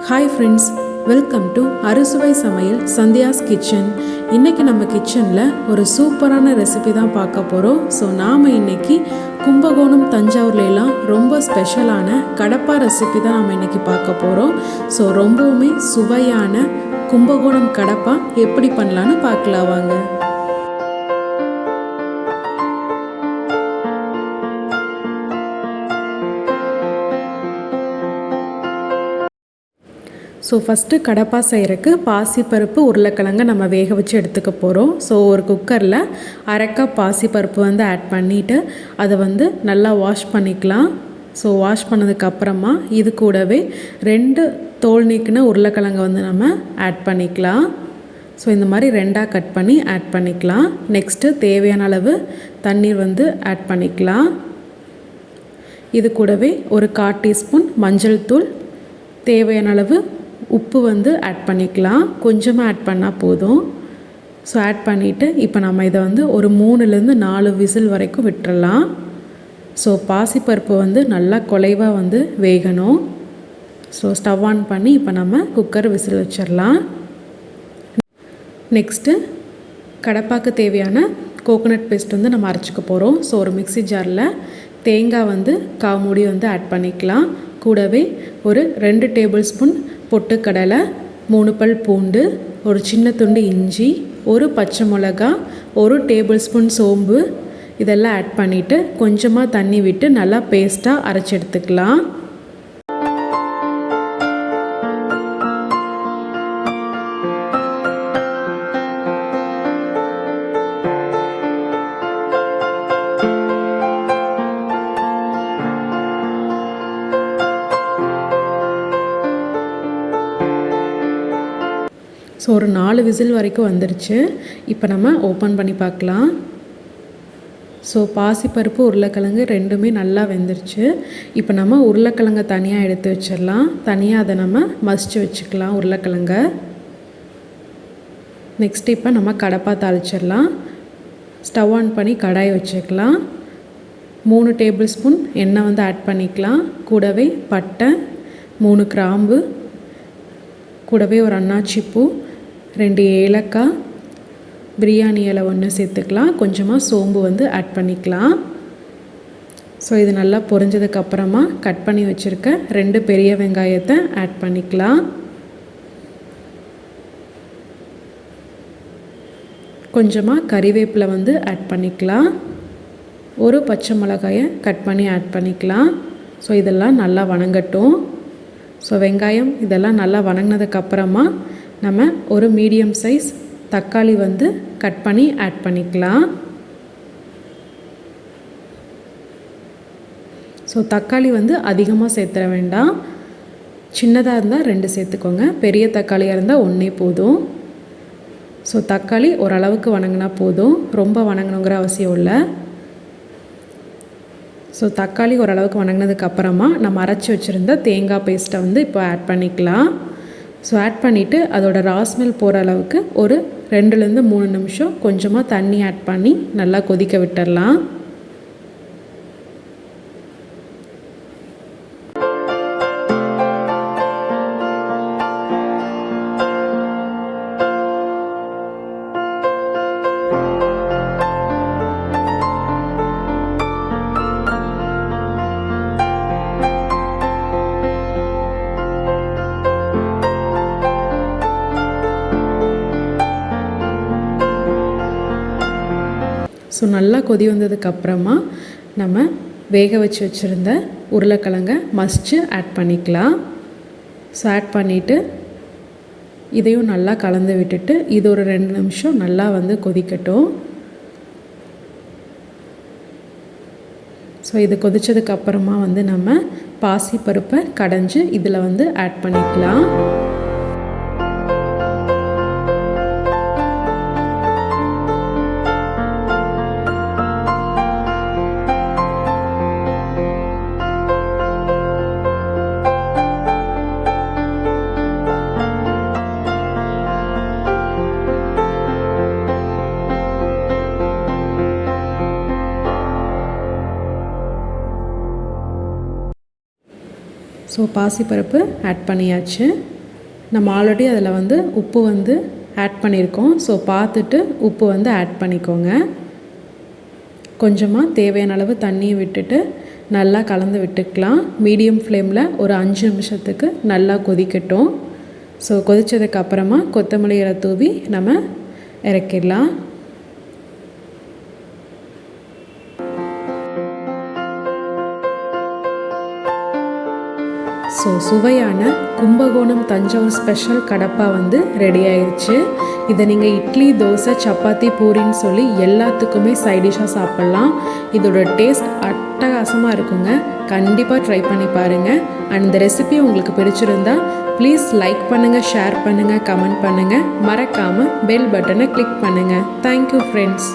Hi friends, welcome to அறுசுவை சமையல் Sandhya's kitchen. இன்றைக்கி நம்ம கிச்சனில் ஒரு சூப்பரான ரெசிபி தான் பார்க்க போகிறோம். ஸோ நாம் இன்றைக்கி கும்பகோணம் தஞ்சாவூர்லாம் ரொம்ப ஸ்பெஷலான கடப்பா ரெசிபி தான் நாம் இன்றைக்கி பார்க்க போகிறோம். ஸோ ரொம்பவுமே சுவையான கும்பகோணம் கடப்பா எப்படி பண்ணலான்னு பார்க்கலாம் வாங்க. ஸோ ஃபஸ்ட்டு கடப்பா செய்கிறதுக்கு பாசிப்பருப்பு உருளைக்கிழங்கு நம்ம வேக வச்சு எடுத்துக்க போகிறோம். ஸோ ஒரு குக்கரில் அரைக்கப் பாசிப்பருப்பு ஆட் பண்ணிவிட்டு அதை நல்லா வாஷ் பண்ணிக்கலாம். ஸோ வாஷ் பண்ணதுக்கப்புறமா இது கூடவே 2 தோல் நீக்கின உருளைக்கிழங்கு நம்ம ஆட் பண்ணிக்கலாம். ஸோ இந்த மாதிரி 2ஆக கட் பண்ணி ஆட் பண்ணிக்கலாம். நெக்ஸ்ட்டு தேவையான அளவு தண்ணீர் ஆட் பண்ணிக்கலாம். இது கூடவே ஒரு 1/4 டீஸ்பூன் மஞ்சள் தூள், தேவையான அளவு உப்பு ஆட் பண்ணிக்கலாம். கொஞ்சமாக ஆட் பண்ணால் போதும். ஸோ ஆட் பண்ணிவிட்டு இப்போ நம்ம இதை ஒரு 3லேருந்து 4 விசில் வரைக்கும் விட்டுறலாம். ஸோ பாசிப்பருப்பு நல்லா குலைவாக வேகணும். ஸோ ஸ்டவ் ஆன் பண்ணி இப்போ நம்ம குக்கர் விசில் வச்சிடலாம். நெக்ஸ்ட்டு கடப்பாக்கு தேவையான கோகோனட் பேஸ்ட் நம்ம அரைச்சிக்க போகிறோம். ஸோ ஒரு மிக்ஸி ஜாரில் தேங்காய் 1/4 மூடி ஆட் பண்ணிக்கலாம். கூடவே ஒரு 2 டேபிள் ஸ்பூன் பொட்டுக்கடலை, 3 பல் பூண்டு, ஒரு சின்ன துண்டு இஞ்சி, ஒரு பச்சை மிளகா, 1 டேபிள் ஸ்பூன் சோம்பு இதெல்லாம் ஆட் பண்ணிவிட்டு கொஞ்சமாக தண்ணி விட்டு நல்லா பேஸ்ட்டாக அரைச்சி எடுத்துக்கலாம். ஸோ ஒரு 4 விசில் வரைக்கும் வந்துருச்சு. இப்போ நம்ம ஓப்பன் பண்ணி பார்க்கலாம். ஸோ பாசிப்பருப்பு உருளைக்கிழங்கு ரெண்டுமே நல்லா வெந்துருச்சு. இப்போ நம்ம உருளைக்கிழங்கை தனியாக எடுத்து வச்சிடலாம். தனியாக அதை நம்ம மசிச்சு வச்சுக்கலாம் உருளைக்கிழங்க. நெக்ஸ்ட் இப்போ நம்ம கடப்பா தாளிச்சிடலாம். ஸ்டவ் ஆன் பண்ணி கடாய் வச்சுக்கலாம். 3 டேபிள் ஸ்பூன் எண்ணெய் ஆட் பண்ணிக்கலாம். கூடவே பட்டை, 3 கிராம்பு, கூடவே ஒரு அன்னாச்சி பூ, 2 ஏலக்காய், பிரியாணி இலை 1 சேர்த்துக்கலாம். கொஞ்சமாக சோம்பு ஆட் பண்ணிக்கலாம். ஸோ இது நல்லா பொரிஞ்சதுக்கப்புறமா கட் பண்ணி வச்சுருக்க 2 பெரிய வெங்காயத்தை ஆட் பண்ணிக்கலாம். கொஞ்சமாக கறிவேப்பிலை ஆட் பண்ணிக்கலாம். ஒரு பச்சை மிளகாயை கட் பண்ணி ஆட் பண்ணிக்கலாம். ஸோ இதெல்லாம் நல்லா வணங்கட்டும். ஸோ வெங்காயம் இதெல்லாம் நல்லா வணங்கினதுக்கப்புறமா நம்ம ஒரு மீடியம் சைஸ் தக்காளி கட் பண்ணி ஆட் பண்ணிக்கலாம். ஸோ தக்காளி அதிகமாக சேர்த்துற வேண்டாம். சின்னதாக இருந்தால் 2 சேர்த்துக்கோங்க. பெரிய தக்காளியாக இருந்தால் 1 போதும். ஸோ தக்காளி ஓரளவுக்கு வணங்கினா போதும், ரொம்ப வணங்கணுங்கிற அவசியம் இல்லை. ஸோ தக்காளி ஓரளவுக்கு வணங்கினதுக்கப்புறமா நம்ம அரைச்சி வச்சுருந்த தேங்காய் பேஸ்ட்டை இப்போ ஆட் பண்ணிக்கலாம். ஸோ ஆட் பண்ணிவிட்டு அதோட ராஸ்மெல் போகிற அளவுக்கு ஒரு 2லேருந்து 3 நிமிஷம் கொஞ்சமாக தண்ணி ஆட் பண்ணி நல்லா கொதிக்க விட்டுடலாம். ஸோ நல்லா கொதி வந்ததுக்கப்புறமா நம்ம வேக வச்சு வச்சுருந்த உருளைக்கிழங்கை மசிச்சு ஆட் பண்ணிக்கலாம். ஸோ ஆட் பண்ணிவிட்டு இதையும் நல்லா கலந்து விட்டுட்டு இது ஒரு 2 நிமிஷம் நல்லா கொதிக்கட்டும். ஸோ இது கொதித்ததுக்கப்புறமா நம்ம பாசிப்பருப்பை கடைஞ்சி இதில் ஆட் பண்ணிக்கலாம். ஸோ பாசிப்பருப்பு ஆட் பண்ணியாச்சு. நம்ம ஆல்ரெடி அதில் வந்து உப்பு வந்து ஆட் பண்ணியிருக்கோம். ஸோ பார்த்துட்டு உப்பு வந்து ஆட் பண்ணிக்கோங்க. கொஞ்சமாக தேவையான அளவு தண்ணியை விட்டுட்டு நல்லா கலந்து விட்டுக்கலாம். மீடியம் ஃப்ளேமில் ஒரு 5 நிமிஷத்துக்கு நல்லா கொதிக்கட்டும். ஸோ கொதித்ததுக்கப்புறமா கொத்தமல்லி இலை தூவி நம்ம இறக்கிடலாம். ஸோ சுவையான கும்பகோணம் தஞ்சாவூர் ஸ்பெஷல் கடப்பா வந்து ரெடி ஆயிடுச்சு. இதை நீங்கள் இட்லி, தோசை, சப்பாத்தி, பூரின்னு சொல்லி எல்லாத்துக்குமே சைடிஷாக சாப்பிட்லாம். இதோட டேஸ்ட் அட்டகாசமாக இருக்குங்க. கண்டிப்பாக ட்ரை பண்ணி பாருங்கள். அண்ட் இந்த ரெசிபி உங்களுக்கு பிடிச்சிருந்தா ப்ளீஸ் லைக் பண்ணுங்கள், ஷேர் பண்ணுங்கள், கமெண்ட் பண்ணுங்கள். மறக்காமல் பெல் பட்டனை கிளிக் பண்ணுங்கள். Thank you friends.